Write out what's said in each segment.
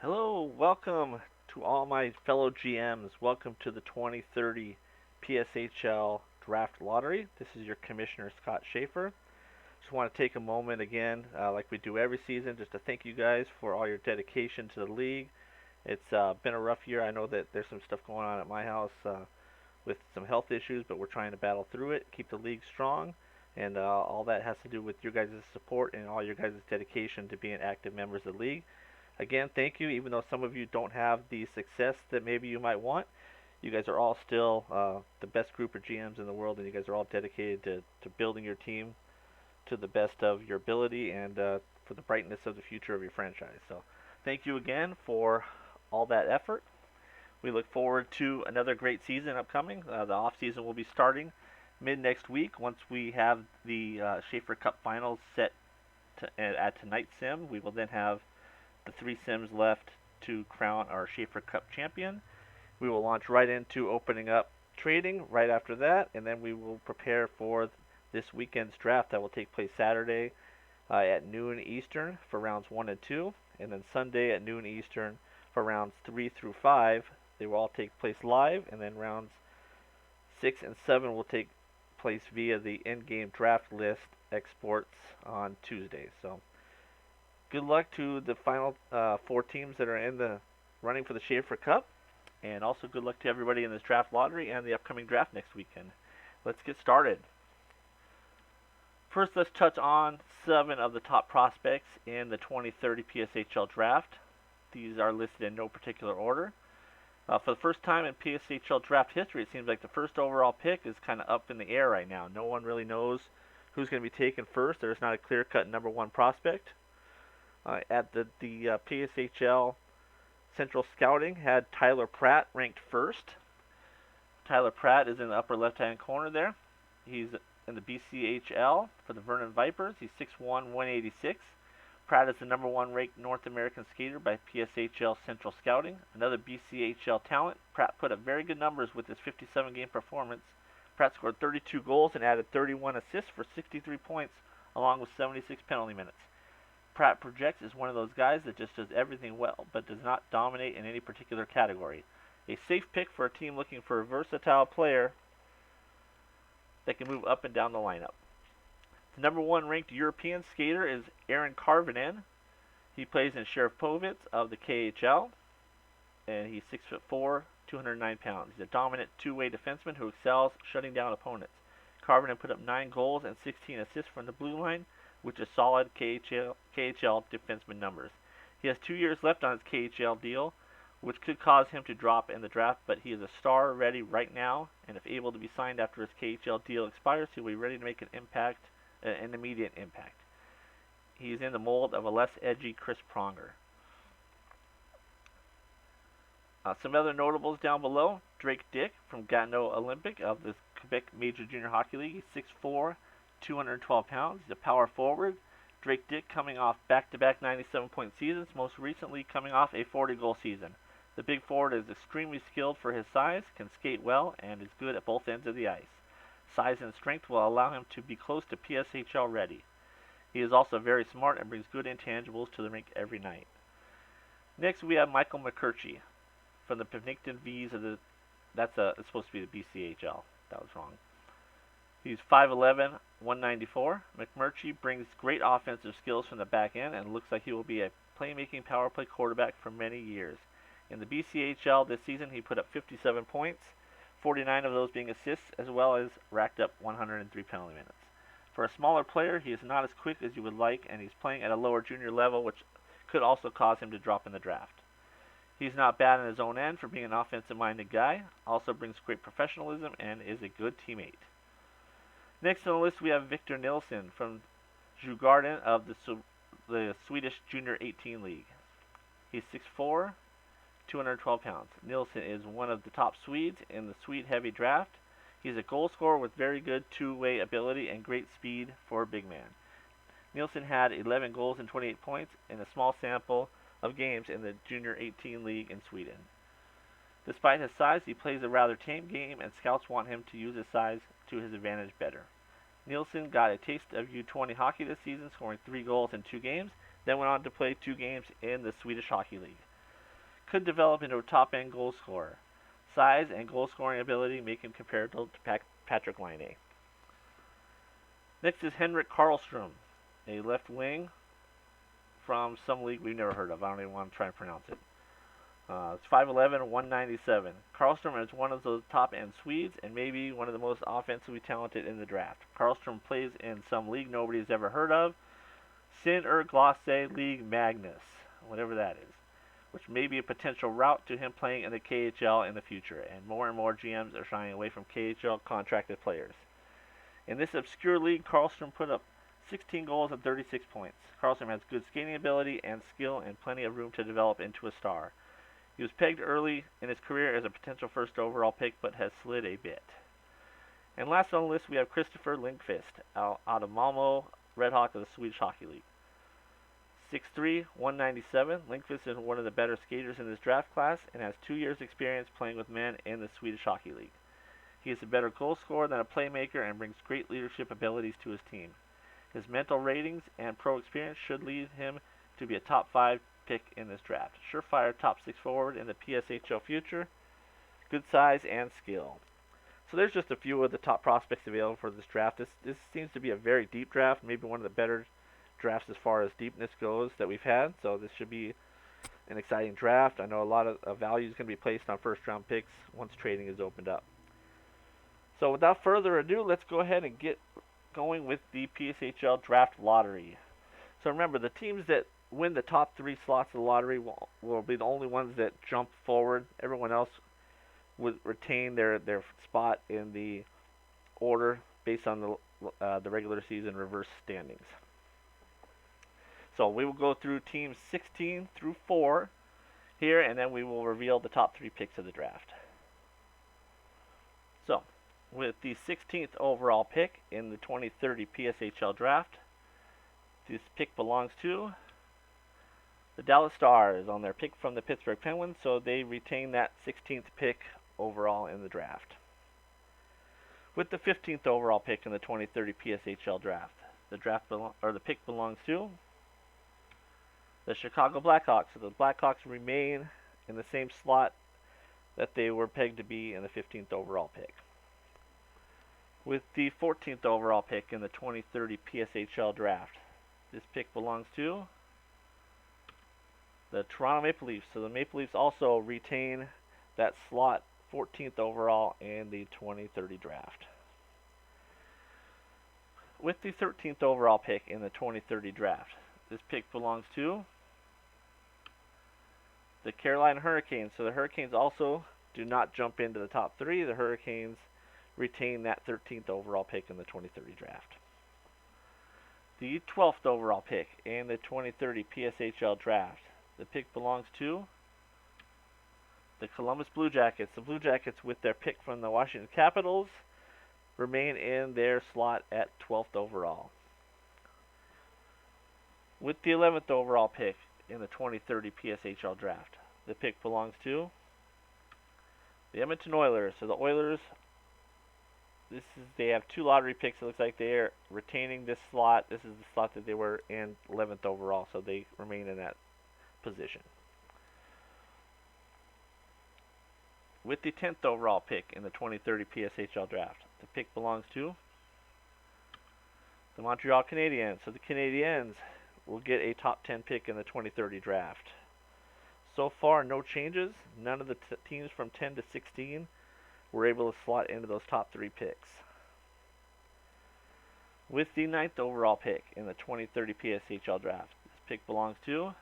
Hello, welcome to all my fellow GMs. Welcome to the 2030 PSHL Draft Lottery. This is your Commissioner, Scott Schaefer. Just want to take a moment again, like we do every season, just to thank you guys for all your dedication to the league. It's been a rough year. I know that there's some stuff going on at my house with some health issues, but we're trying to battle through it, keep the league strong, and all that has to do with your guys' support and all your guys' dedication to being active members of the league. Again, thank you. Even though some of you don't have the success that maybe you might want, you guys are all still the best group of GMs in the world, and you guys are all dedicated to building your team to the best of your ability and for the brightness of the future of your franchise. So, thank you again for all that effort. We look forward to another great season upcoming. The off season will be starting mid next week once we have the Schaefer Cup Finals set at tonight's sim. We will then have the three sims left to crown our Schaefer Cup champion. We will launch right into opening up trading right after that, and then we will prepare for this weekend's draft that will take place Saturday at noon Eastern for rounds 1 and 2, and then Sunday at noon Eastern for rounds 3 through 5. They will all take place live, and then rounds 6 and 7 will take place via the in-game draft list exports on Tuesday. So good luck to the final four teams that are in the running for the Schaefer Cup, and also good luck to everybody in this draft lottery and the upcoming draft next weekend. Let's get started. First, let's touch on 7 of the top prospects in the 2030 PSHL draft. These are listed in no particular order. For the first time in PSHL draft history, it seems like the first overall pick is kind of up in the air right now. No one really knows who's going to be taken first. There's not a clear-cut number 1 prospect. At the PSHL Central Scouting had Tyler Pratt ranked first. Tyler Pratt is in the upper left-hand corner there. He's in the BCHL for the Vernon Vipers. He's 6'1", 186. Pratt is the number 1 ranked North American skater by PSHL Central Scouting. Another BCHL talent. Pratt put up very good numbers with his 57-game performance. Pratt scored 32 goals and added 31 assists for 63 points, along with 76 penalty minutes. Pratt projects as one of those guys that just does everything well, but does not dominate in any particular category. A safe pick for a team looking for a versatile player that can move up and down the lineup. The number 1 ranked European skater is Aaron Karvinen. He plays in Sheripovitz of the KHL, and he's 6'4", 209 pounds. He's a dominant two-way defenseman who excels shutting down opponents. Karvinen put up 9 goals and 16 assists from the blue line, which is solid KHL defenseman numbers. He has 2 years left on his KHL deal, which could cause him to drop in the draft, but he is a star ready right now, and if able to be signed after his KHL deal expires, he will be ready to make an immediate impact. He's in the mold of a less edgy Chris Pronger. Some other notables down below: Drake Dick from Gatineau Olympic of the Quebec Major Junior Hockey League. He's 6'4", 212 pounds. He's a power forward. Drake Dick coming off back-to-back 97-point seasons, most recently coming off a 40-goal season. The big forward is extremely skilled for his size, can skate well, and is good at both ends of the ice. Size and strength will allow him to be close to PSHL ready. He is also very smart and brings good intangibles to the rink every night. Next, we have Michael McCurchie from the Penticton V's of the. It's supposed to be the BCHL. That was wrong. He's 5'11", 194. McMurchie brings great offensive skills from the back end and looks like he will be a playmaking power play quarterback for many years. In the BCHL this season, he put up 57 points, 49 of those being assists, as well as racked up 103 penalty minutes. For a smaller player, he is not as quick as you would like, and he's playing at a lower junior level, which could also cause him to drop in the draft. He's not bad in his own end for being an offensive-minded guy, also brings great professionalism, and is a good teammate. Next on the list, we have Victor Nilsson from Djurgården of the Swedish Junior 18 League. He's 6'4", 212 pounds. Nilsson is one of the top Swedes in the Swede heavy draft. He's a goal scorer with very good two-way ability and great speed for a big man. Nilsson had 11 goals and 28 points in a small sample of games in the Junior 18 League in Sweden. Despite his size, he plays a rather tame game, and scouts want him to use his size to his advantage better. Nilsson got a taste of U20 hockey this season, scoring 3 goals in 2 games, then went on to play 2 games in the Swedish Hockey League. could develop into a top-end goal scorer. Size and goal-scoring ability make him comparable to Patrick Laine. Next is Henrik Karlstrom, a left wing from some league we've never heard of. I don't even want to try and pronounce it. It's 5'11", 197. Karlstrom is one of those top-end Swedes and maybe one of the most offensively talented in the draft. Karlstrom plays in some league nobody's ever heard of, Sinterklasse League Magnus, whatever that is, which may be a potential route to him playing in the KHL in the future, and more GMs are shying away from KHL contracted players. In this obscure league, Karlstrom put up 16 goals and 36 points. Karlstrom has good skating ability and skill and plenty of room to develop into a star. He was pegged early in his career as a potential first overall pick, but has slid a bit. And last on the list, we have Christopher Lindqvist, out of Malmo Redhawks of the Swedish Hockey League. 6'3", 197. Lindqvist is one of the better skaters in this draft class and has 2 years' experience playing with men in the Swedish Hockey League. He is a better goal scorer than a playmaker and brings great leadership abilities to his team. His mental ratings and pro experience should lead him to be a top 5 pick in this draft. Surefire top 6 forward in the PSHL future. Good size and skill. So there's just a few of the top prospects available for this draft. This seems to be a very deep draft, maybe one of the better drafts as far as deepness goes that we've had. So this should be an exciting draft. I know a lot of value is going to be placed on first round picks once trading is opened up. So without further ado, let's go ahead and get going with the PSHL draft lottery. So remember, the teams that win the top 3 slots of the lottery will be the only ones that jump forward. Everyone else would retain their spot in the order based on the regular season reverse standings. So we will go through teams 16 through 4 here, and then we will reveal the top 3 picks of the draft. So, with the 16th overall pick in the 2030 PSHL draft, this pick belongs to the Dallas Stars on their pick from the Pittsburgh Penguins, so they retain that 16th pick overall in the draft. With the 15th overall pick in the 2030 PSHL draft, the pick belongs to the Chicago Blackhawks. So the Blackhawks remain in the same slot that they were pegged to be in the 15th overall pick. With the 14th overall pick in the 2030 PSHL draft, this pick belongs to the Toronto Maple Leafs. So the Maple Leafs also retain that slot 14th overall in the 2030 draft. With the 13th overall pick in the 2030 draft, this pick belongs to the Carolina Hurricanes. So the Hurricanes also do not jump into the top 3. The Hurricanes retain that 13th overall pick in the 2030 draft. The 12th overall pick in the 2030 PSHL draft, the pick belongs to the Columbus Blue Jackets. The Blue Jackets, with their pick from the Washington Capitals, remain in their slot at 12th overall. With the 11th overall pick in the 2030 PSHL draft, the pick belongs to the Edmonton Oilers. So the Oilers, they have 2 lottery picks. It looks like they are retaining this slot. This is the slot that they were in 11th overall, so they remain in that position. With the 10th overall pick in the 2030 PSHL draft, the pick belongs to the Montreal Canadiens. So the Canadiens will get a top 10 pick in the 2030 draft. So far, no changes. None of the teams from 10 to 16 were able to slot into those top 3 picks. With the 9th overall pick in the 2030 PSHL draft, this pick belongs to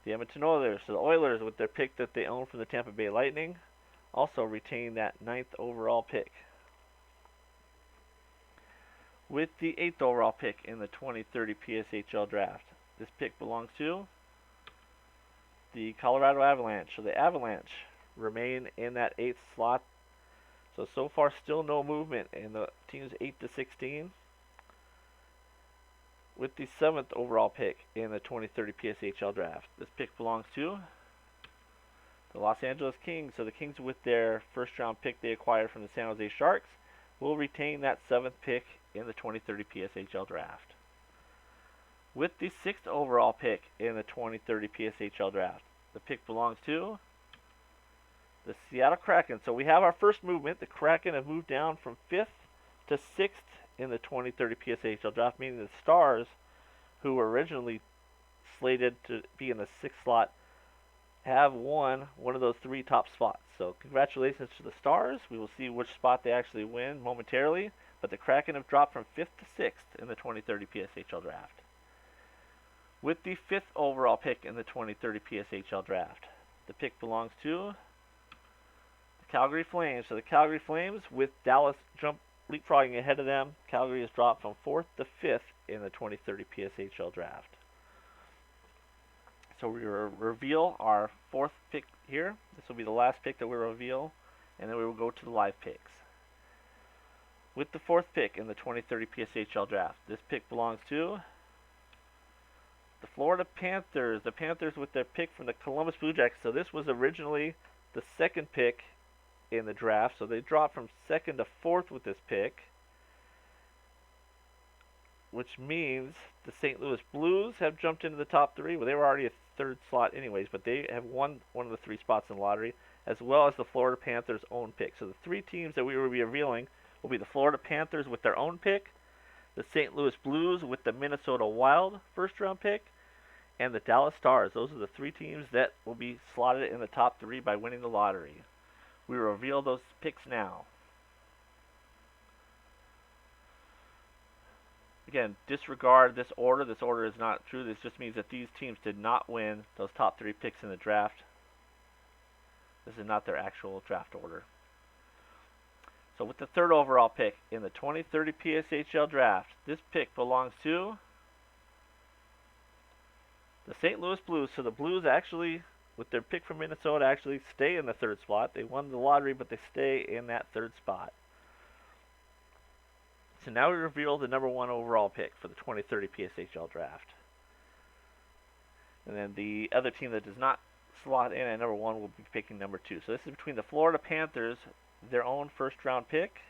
the Edmonton Oilers. So the Oilers, with their pick that they own from the Tampa Bay Lightning, also retain that 9th overall pick. With the 8th overall pick in the 2030 PSHL draft, this pick belongs to the Colorado Avalanche. So the Avalanche remain in that 8th slot. So far still no movement in the teams 8 to 16. With the 7th overall pick in the 2030 PSHL draft, this pick belongs to the Los Angeles Kings. So the Kings, with their first round pick they acquired from the San Jose Sharks, will retain that 7th pick in the 2030 PSHL draft. With the 6th overall pick in the 2030 PSHL draft, The pick belongs to the Seattle Kraken. So we have our first movement. The Kraken have moved down from 5th to 6th in the 2030 PSHL draft, meaning the Stars, who were originally slated to be in the 6th slot, have won one of those 3 top spots. So congratulations to the Stars. We will see which spot they actually win momentarily. But the Kraken have dropped from 5th to 6th in the 2030 PSHL draft. With the 5th overall pick in the 2030 PSHL draft, the pick belongs to the Calgary Flames. So the Calgary Flames, with Dallas leapfrogging ahead of them, Calgary has dropped from 4th to 5th in the 2030 PSHL draft. So we reveal our 4th pick here. This will be the last pick that we reveal, and then we will go to the live picks. With the 4th pick in the 2030 PSHL draft, this pick belongs to the Florida Panthers. The Panthers with their pick from the Columbus Blue Jackets. So this was originally the 2nd pick in the draft. So they dropped from 2nd to 4th with this pick, which means the St. Louis Blues have jumped into the top 3. Well, they were already a 3rd slot anyways, but they have won one of the 3 spots in the lottery, as well as the Florida Panthers' own pick. So the 3 teams that we will be revealing will be the Florida Panthers with their own pick, the St. Louis Blues with the Minnesota Wild first-round pick, and the Dallas Stars. Those are the 3 teams that will be slotted in the top 3 by winning the lottery. We will reveal those picks now. Again, disregard this order. This order is not true. This just means that these teams did not win those top 3 picks in the draft. This is not their actual draft order. So with the 3rd overall pick in the 2030 PSHL draft, this pick belongs to the St. Louis Blues. So the Blues actually, with their pick from Minnesota, actually stay in the 3rd spot. They won the lottery, but they stay in that 3rd spot. So now we reveal the number 1 overall pick for the 2030 PSHL draft. And then the other team that does not slot in at number 1 will be picking number 2. So this is between the Florida Panthers, their own first-round pick.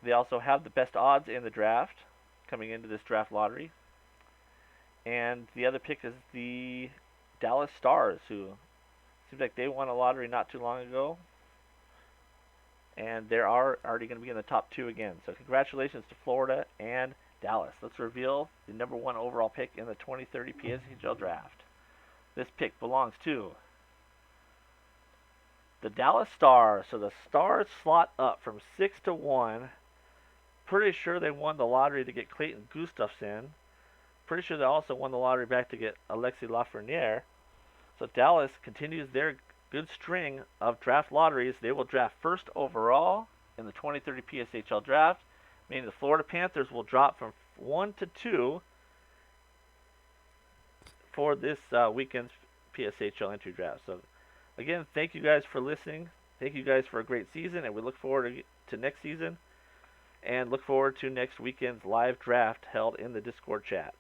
They also have the best odds in the draft coming into this draft lottery. And the other pick is the Dallas Stars, who seems like they won a lottery not too long ago. And they are already going to be in the top 2 again. So congratulations to Florida and Dallas. Let's reveal the number 1 overall pick in the 2030 PSHL draft. This pick belongs to the Dallas Stars. So the Stars slot up from 6 to 1. Pretty sure they won the lottery to get Clayton Gustafson. Pretty sure they also won the lottery back to get Alexis Lafreniere. So Dallas continues their good string of draft lotteries. They will draft 1st overall in the 2030 PSHL draft, meaning the Florida Panthers will drop from 1 to 2 for this weekend's PSHL entry draft. So again, thank you guys for listening. Thank you guys for a great season, and we look forward to next season, and look forward to next weekend's live draft held in the Discord chat.